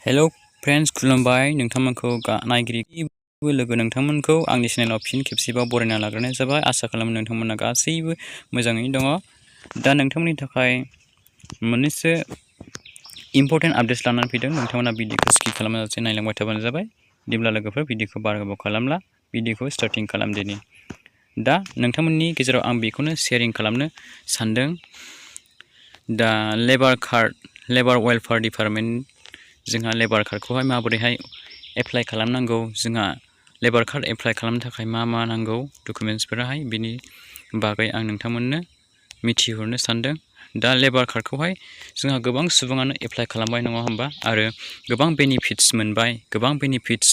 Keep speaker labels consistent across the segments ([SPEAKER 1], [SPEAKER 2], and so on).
[SPEAKER 1] Hello friends खुलुमबाय नोंथांमोनखौ नायगिरिबो लोगो नोंथांमोनखौ आंनि चेनेलाव फिन खेबसेबाव बरायना लाग्रोनाय जाबाय। आसा खालामो नोंथांमोना गासैबो मोजाङैनो दङ। दा नोंथांमोननि थाखाय मोननैसो इम्परटेन्ट आपडेट्स लानानै फैदों। नोंथांमोना भिडिअखौ स्किप खालामालासे नायलांबाय थाबानो जाबाय। बिदिब्ला लोगोफोर भिडिअखौ बारा गोबाव खालामला भिडिअखौ स्टार्टिं खालामदिनि। दा नोंथांमोननि गेजेराव आं बेखौनो शेयारिं खालामनो सानदों। दा लेबार वेलफेयार डिपार्टमेन्ट जोंहा लेबार कार्डखौहाय माबोरैहाय एप्लाइ खालामनांगौ, जोंहा लेबार कार्ड एप्लाइ खालामनो थाखाय मा नांगौ डकुमेन्ट्सफोराहाय, बिनि बागै आं नोंथांमोननो मिथिहरनो सानदों। दा लेबार कार्डखौहाय जोंहा गोबां सुबुङानो एप्लाइ खालामबाय नङा होमबा, आरो गोबां बेनिफिट्स मोनबाय, गोबां बेनिफिट्स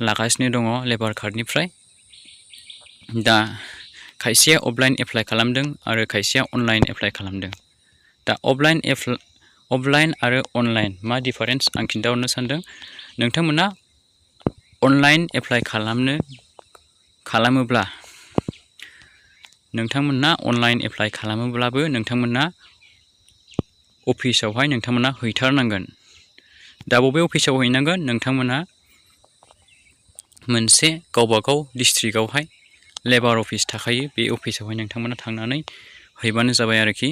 [SPEAKER 1] लागासिनो दङ लेबार कार्डनिफ्राय। दा खायसेया अफलाइन एप्लाइ खालामदों आरो खायसेया अनलाइन एप्लाइ खालामदों। दा अफलाइन आरो अनलाइन मा डिफारेन्स आं खिन्थाहरनो सानदों। नोंथांमोना अनलाइन एप्लाइ खालामोब्ला नोंथांमोना अफिसावहाय हैथारनांगोन। दा बबे अफिसाव हैनांगोन? नोंथांमोना मोनसे गावबागाव डिस्ट्रिक्टआवहाय लेबार अफिस थाखायो, बे अफिसावहाय नोंथांमोना थांनानै हैबानो जाबाय आरोखि।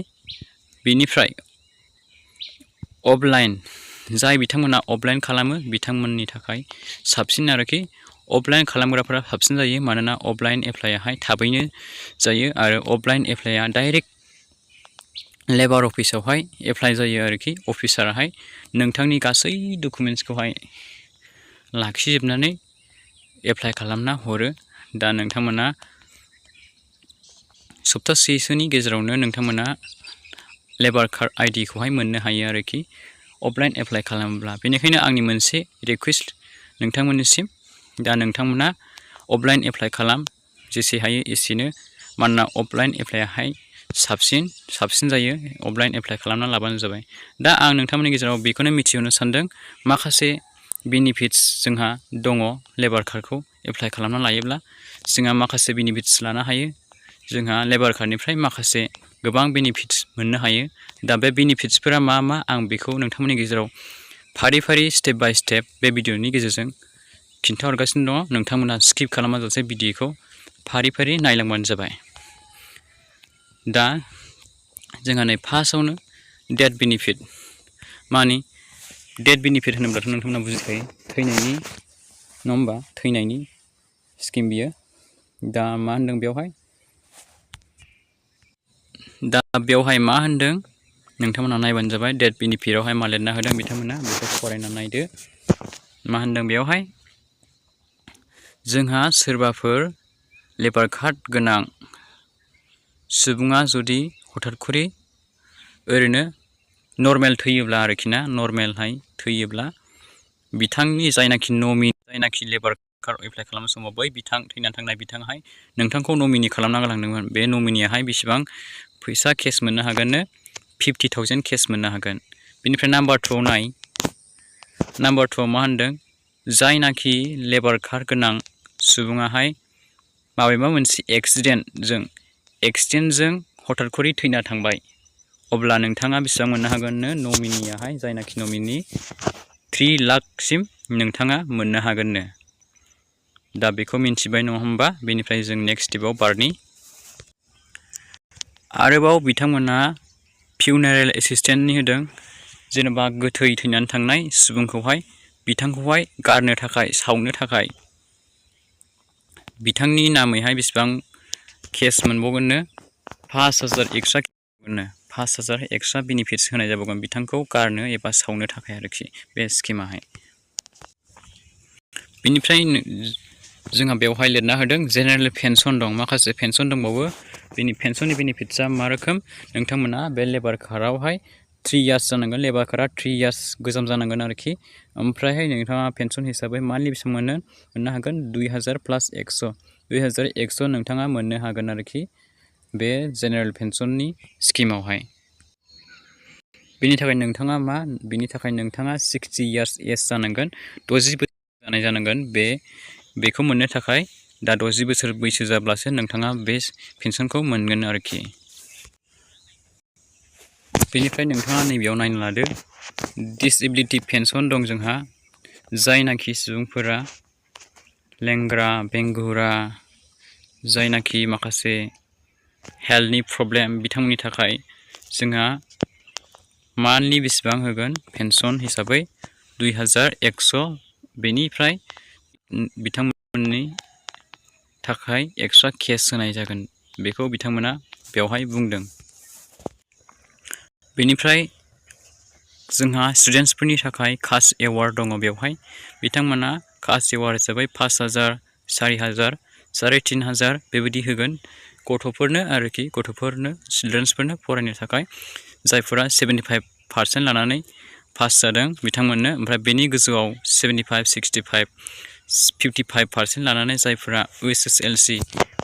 [SPEAKER 1] बेनिफ्राय अफलाइन जाय बिथांमोना अफलाइन खालामो बिथांमोननि थाखाय साबसिन आरोखि। अफलाइन खालामग्राफोरा साबसिन जायो, मानोना अफलाइन एप्लाइआहाय थाबैनो जायो आरो अफलाइन एप्लाइआ डाइरेक्ट लेबार अफिसावहाय एप्लाइ जायो आरोखि। अफिसाराहाय नोंथांनि गासै डकुमेन्ट्सखौहाय लाखिजोबनानै एप्लाइ खालामना हरो। दा नोंथांमोना सप्तासेसोनि गेजेरावनो नोंथांमोना लेबार कार्ड आइडिखौहाय मोननो हायो आरोखि अफलाइन एप्लाइ खालामोब्ला। बेनिखायनो आंनि मोनसे रिकुवेस्ट नोंथांमोननिसिम, दा नोंथांमोना अफलाइन एप्लाइ खालाम, जेसे हायो एसेनो, मानोना अफलाइन एप्लाइआहाय साबसिन जायो। अफलाइन एप्लाइ खालामना लाबानो जाबाय। दा आं नोंथांमोननि गेजेराव बेखौनो मिथिहोनो सानदों, माखासे बेनिफिट्स जोंहा दङ लेबार कार्डखौ एप्लाइ खालामना लायोब्ला। जोंहा माखासे बेनिफिट्स लानो हायो। जोंहा लेबार कार्डनिफ्राय माखासे गोबां बेनिफिट्स मोननो हायो। दा बे बेनिफिट्सफोरा मा आं बेखौ नोंथांमोननि गेजेराव फारि स्टेप बाय स्टेप बे भिडिअनि गेजेरजों खिन्थाहरगासिनो दङ। नोंथांमोना स्किप खालामाजासे भिडिअखौ फारि नायलांबानो जाबाय। दा जोंहा नै फार्स्टआवनो डेथ बेनिफिट। मानि डेथ बेनिफिट होनोब्लाथ' नोंथांमोना बुजिखायो, थैनायनि नङा होमबा, थैनायनि स्किम बियो। दा मा होनदों बेवहाय मा होनदों नोंथांमोना नायबानो जाबाय। डेथ बेनिफिटआवहाय मा लिरना होदों बिथांमोना, बेखौ फरायना नायदो। मा होनदों बेवहाय? जोंहा सोरबाफोर लेबार कार्ड गोनां सुबुङा जुदि हथातखरि ओरैनो नर्मेल थैयोब्ला आरोखि ना, नर्मेलहाय थैयोब्ला बिथांनि जायनाखि लेबार कार्ड एप्लाइ खालामनाय समाव बै थैनानै थांनाय बिथाङाहाय नोंथांखौ नमिनि खालामना गालांदोंमोन। बे नमिनियाहाय बेसेबां फैसा केस मोननो हागोननो? 50,000 केस मोननो हागोन। बेनिफ्राय नाम्बार 2 नाम्बार 2 मा होनदों? जायनाखि लेबार कार्ड गोनां सुबुङाहाय माबेबा मोनसे एक्सिडेन्टजों हथातखरि थैना थांबाय, अब्ला नोंथाङा बेसेबां मोननो हागोननो? नमिनियाहाय जायनाखि नमिनि 3 लाखसिम नोंथाङा मोननो हागोननो। दा बेखौ मिन्थिबाय नङा होमबा? बेनिफ्राय जों नेक्स्ट स्टेपाव बारनि। आरोबाव बिथांमोना फिउनारेल एसिस्टेन्टनि होदों। जेनेबा गोथै थैनानै थांनाय सुबुंखौहाय बिथांखौहाय गारनो थाखाय, सावनो थाखाय बिथांनि नामैहाय बेसेबां केस मोनबावगोननो? 5,000 एक्सट्रा मोननो। 5,000 एक्सट्रा बेनिफिट्स होनाय जाबावगोन बिथांखौ गारनो एबा सावनो थाखाय आरोखि बे स्किमाहाय। बेनिफ्राय जोंहा बेवहाय लिरना होदों जेनेरेल पेन्सन दं, माखासे पेन्सन दंबावो। पेन्सननि बेनिफिट्सआ मा रोखोम? नोंथांमोना बे लेबार कार्डआवहाय 3 इयार्स जानांगोन, लेबार कार्डआ 3 इयार्स गोजाम जानांगोन आरोखि। ओमफ्रायहाय नोंथाङा पेन्सन हिसाबै मान्थलि बेसेबां मोननो हागोन? 2,000 + 100, 2,100 नोंथाङा मोननो हागोन आरोखि बे जेनेरेल पेन्सननि स्किमावहाय। बेनि थाखाय नोंथाङा 60 इयार्स एज जानांगोन, 60 बोसोर जानाय जानांगोन बेखौ मोननो थाखाय। दा 60 बोसोर बैसो जाब्लासो नोंथाङा बे पेन्सनखौ मोनगोन आरोखि। बेनिफ्राय नोंथाङा नैबेयाव नायना लादो डिसेबिलिटि पेन्सन दं जोंहा जायनाखि सुबुंफोरा लेंग्रा बेंगुरा जायनाखि माखासे हेल्थनि प्रब्लेम बिथांमोननि थाखाय जोंहा मान्थलि बेसेबां होगोन पेन्सन हिसाबै 2100 बेनिफ्राय बिथांमोननि थाखाय एक्सट्रा केस होनाय जागोन बेखौ बिथांमोना बेवहाय बुंदों। बेनिफ्राय जोंहा स्टुडेन्ट्सफोरनि थाखाय कास्ट एवार्ड दङ बेवहाय बिथांमोना कास्ट एवार्ड हिसाबै 5000 4000 3500 बेबायदि होगोन गथ'फोरनो आरोखि गथ'फोरनो चिल्ड्रेन्सफोरनो फरायनो थाखाय जायफोरा 75% लानानै पास जादों बिथांमोननो ओमफ्राय बेनि गोजौआव 75 65 55% लानानै जायफोरा SSLC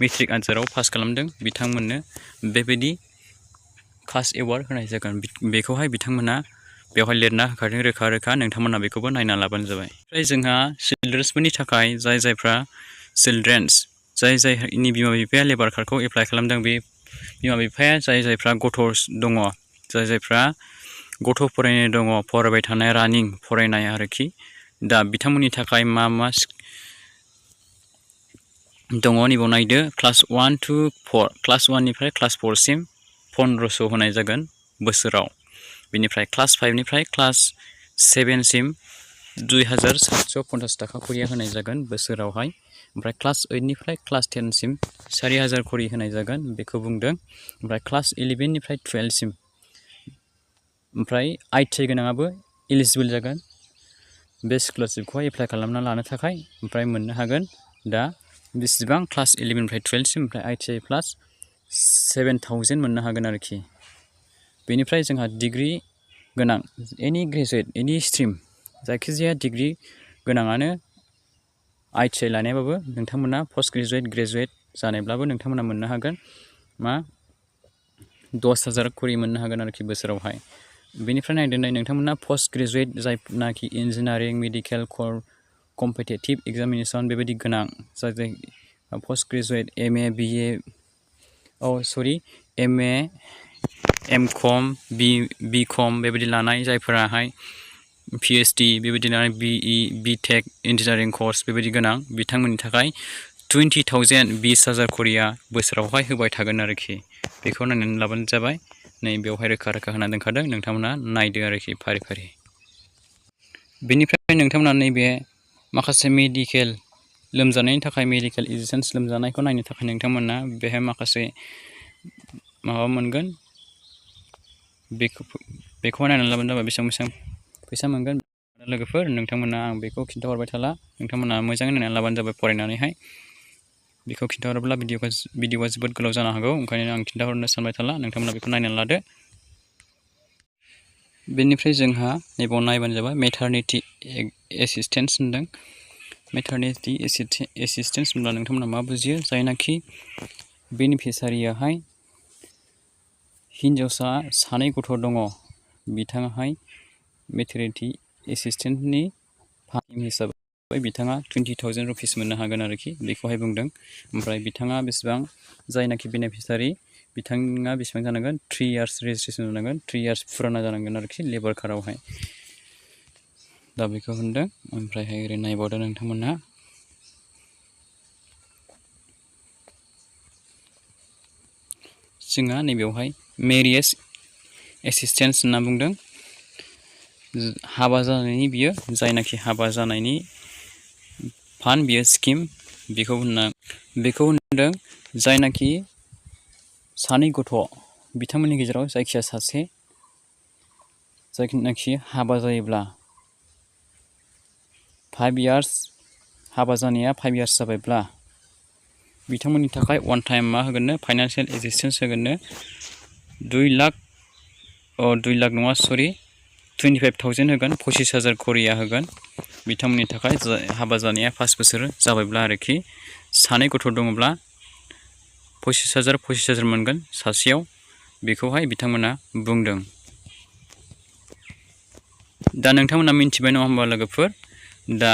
[SPEAKER 1] मेट्रिक आनजादाव पास खालामदों बिथांमोननो बेबायदि कास्ट एवार्ड होनाय जागोन बेखौहाय बिथांमोना बेवहाय लिरना होखादों रोखा रोखा नोंथांमोना बेखौबो नायना लाबानो जाबाय। ओमफ्राय जोंहा चिल्ड्रेन्सफोरनि थाखाय जायफ्रा चिल्ड्रेन्स जायनि बिमा बिफाया लेबार कार्डखौ एप्लाइ खालामदों बे बिमा बिफाया जायफ्रा गथ' दङ जायफ्रा गथ' फरायनाय दङ फरायबाय थानाय रानिं फरायनाय आरोखि दा बिथांमोननि थाखाय मा दङ नैबाव नायदो क्लास 1 to 4 क्लास 1 निफ्राय क्लास 4 सिम 1500 होनाय जागोन बोसोराव। बेनिफ्राय क्लास 5 निफ्राय क्लास 7 सिम 2750 थाखा करिया होनाय जागोन बोसोरावहाय। ओमफ्राय क्लास 8 निफ्राय क्लास 10 सिम 4000 करि होनाय जागोन बेखौ बुंदों। ओमफ्राय क्लास 11 निफ्राय 12 सिम ओमफ्राय ITI गोनाङाबो एलिजिबोल जागोन बे स्कलारशिपखौहाय एप्लाइ खालामना लानो थाखाय ओमफ्राय मोननो हागोन दा बेसेबां क्लास 11 निफ्राय 12 सिम ओमफ्राय ITI प्लास 7000 मोननो हागोन आरोखि। बेनिफ्राय जोंहा डिग्रि गोनां एनि ग्रेजुवेट एनि स्ट्रिम जायखिजाया डिग्रि गोनाङानो ITI लानायबाबो नोंथांमोना पस्ट ग्रेजुवेट जानायब्लाबो नोंथांमोना मोननो हागोन मा 10000 करि मोननो हागोन आरोखि बोसोरावहाय। बेनिफ्राय नायदों नोंथांमोना पस्ट ग्रेजुवेट जायनाखि इन्जिनियारिं मेडिकेल कम्पिटिटिभ एग्जामिनेसन बेबायदि गोनां जाय post graduate MA BA MA MCOM BCOM बेबायदि लानाय जायफोराहाय PhD बेबायदि लानाय BE BTech इन्जिनियारिं कर्स बेबायदि गोनां बिथांमोननि थाखाय 20000 20000 करिया बोसोरावहाय होबाय थागोन आरोखि बेखौ नायनानै लाबानो जाबाय। नै बेवहाय रोखा रोखा होना दोनखादों नोंथांमोना नायदो आरोखि फारि फारि। बेनिफ्राय नोंथांमोना नैबे माखासे मेडिकेल लोमजानायनि थाखाय मेडिकेल एसिस्टेन्स लोमजानायखौ नायनो थाखाय नोंथांमोना बेहाय माखासे माबा मोनगोन बेखौ नायनानै लाबानो जाबाय बेसेबां फैसा मोनगोन लोगोफोर नोंथांमोना आं बेखौ खिन्थाहरबाय थाला नोंथांमोना मोजाङै नायनानै लाबानो जाबाय फरायनानैहाय बेखौ खिन्थाहरोब्ला भिडिअआ जोबोद गोलाव जानो हागौ ओंखायनो आं खिन्थाहरनो सानबाय थाला नोंथांमोना बेखौ नायनानै लादो। बेनिफ्राय जोंहा नैबाव नायबानो जाबाय मेटारनिटि एसिस्टेन्स होनदों। मेटारनिटि एसिस्टेन्स होनब्ला नोंथांमोना मा बुजियो जायनाखि बेनिफिसारियाहाय हिन्जावसा 2 गथ' दङ बिथाङाहाय मेटारनिटि एसिस्टेन्टनि फाहाम हिसाबै बिथाङा 20000 रुपिस मोननो हागोन आरोखि बेखौहाय बुंदों। ओमफ्राय बिथाङा बेसेबां जायनाखि बेनिफिसारि बिथाङा बेसेबां जानांगोन 3 इयार्स रेजिस्ट्रेसन जानांगोन 3 इयार्स फुराना जानांगोन आरोखि लेबार कार्डआवहाय दा बेखौ होनदों। ओमफ्रायहाय ओरै नायबावदो नोंथांमोना जोंहा नैबेयावहाय मेरिज एसिस्टेन्स होनना बुंदों हाबा जानायनि बियो जायनाखि हाबा जानायनि फान्ड बियो स्किम बेखौ होनदों जायनाखि 2 गथ' बिथांमोननि गेजेराव जायखिया सासे जायनाखि हाबा जायोब्ला 5 इयार्स हाबा जानाया 5 इयार्स जाबायब्ला बिथांमोननि थाखाय वान टाइम मा होगोननो फाइनान्सियेल एसिस्टेन्स होगोननो 25,000 होगोन 25000 करिया होगोन बिथांमोननि थाखाय हाबा जानाया 5 बोसोर जाबायब्ला आरोखि 2 गथ' दङब्ला 25000 मोनगोन सासेयाव बेखौहाय बिथांमोना बुंदों। दा नोंथांमोना मिन्थिबाय नङा होमबा लोगोफोर दा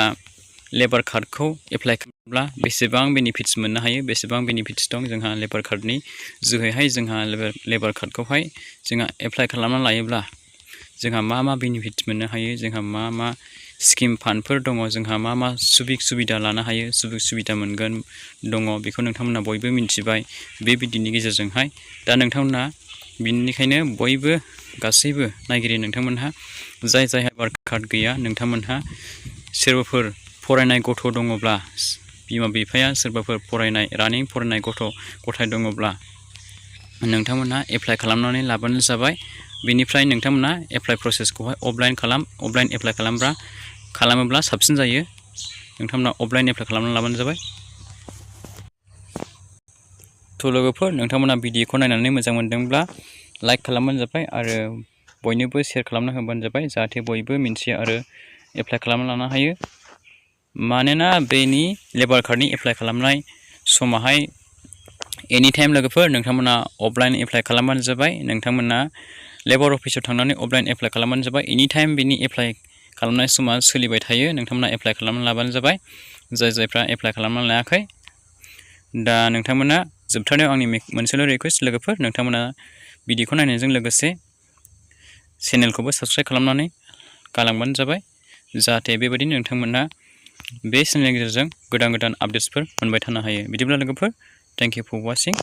[SPEAKER 1] लेबार कार्डखौ एप्लाइ खालामब्ला बेसेबां बेनिफिट्स मोननो हायो, बेसेबां बेनिफिट्स दं जोंहा लेबार कार्डनि जोहैहाय जोंहा लेबार कार्डखौहाय जोंहा एप्लाइ खालामना लायोब्ला जोंहा मा मा बेनिफिट्स मोननो हायो, जोंहा मा मा स्किम फान्डफोर दङ, जोंहा मा मा सुबिदा लानो हायो, सुबिदा मोनगोन दङ, बेखौ नोंथांमोना बयबो मिन्थिबाय बे भिडिअनि गेजेरजोंहाय। दा नोंथांमोना बेनिखायनो बयबो गासैबो नायगिरि नोंथांमोनहा जाय लेबार कार्ड गैया, नोंथांमोनहा सोरबाफोर फरायनाय गथ' दङब्ला, बिमा बिफाया सोरबाफोर रानिं फरायनाय गथ' गथाय दङब्ला नोंथांमोनहा एप्लाइ खालामनानै लाबानो जाबाय। बेनिफ्राय नोंथांमोना एप्लाइ प्रसेसखौहाय अफलाइन एप्लाइ खालामोब्ला साबसिन जायो। नोंथांमोना अफलाइन एप्लाइ खालामनानै लाबानो जाबाय। थ' लोगोफोर, नोंथांमोना भिडिअखौ नायनानै मोजां मोनदोंब्ला लाइक खालामबानो जाबाय आरो बयनोबो शेयार खालामना होबानो जाबाय, जाहाथे बयबो मिन्थियो आरो एप्लाइ खालामना लानो हायो। मानोना बेनि लेबार कार्डनि एप्लाइ खालामनाय समाहाय एनि टाइम लोगोफोर, नोंथांमोना अफलाइन एप्लाइ खालामबानो जाबाय। नोंथांमोना लेबार अफिसाव थांनानै अफलाइन एप्लाइ खालामबानो जाबाय। एनि टाइम बेनि एप्लाइ खालामनाय समा सोलिबाय थायो। नोंथांमोना एप्लाइ खालामना लाबानो जाबाय, जायफ्रा एप्लाइ खालामना लायाखै। दा नोंथांमोना जोबथारनायाव आंनि मोनसेल' रिकुवेस्ट लोगोफोर, नोंथांमोना भिडिअखौ नायनायजों लोगोसे चेनेलखौबो साबस्क्राइब खालामनानै गालांबानो जाबाय, जाहाथे बेबायदिनो नोंथांमोना बे चेनेलनि गेजेरजों गोदान गोदान आपडेट्सफोर मोनबाय थानो हायो। बिदिब्ला लोगोफोर, थेंक इउ फर वाचिं।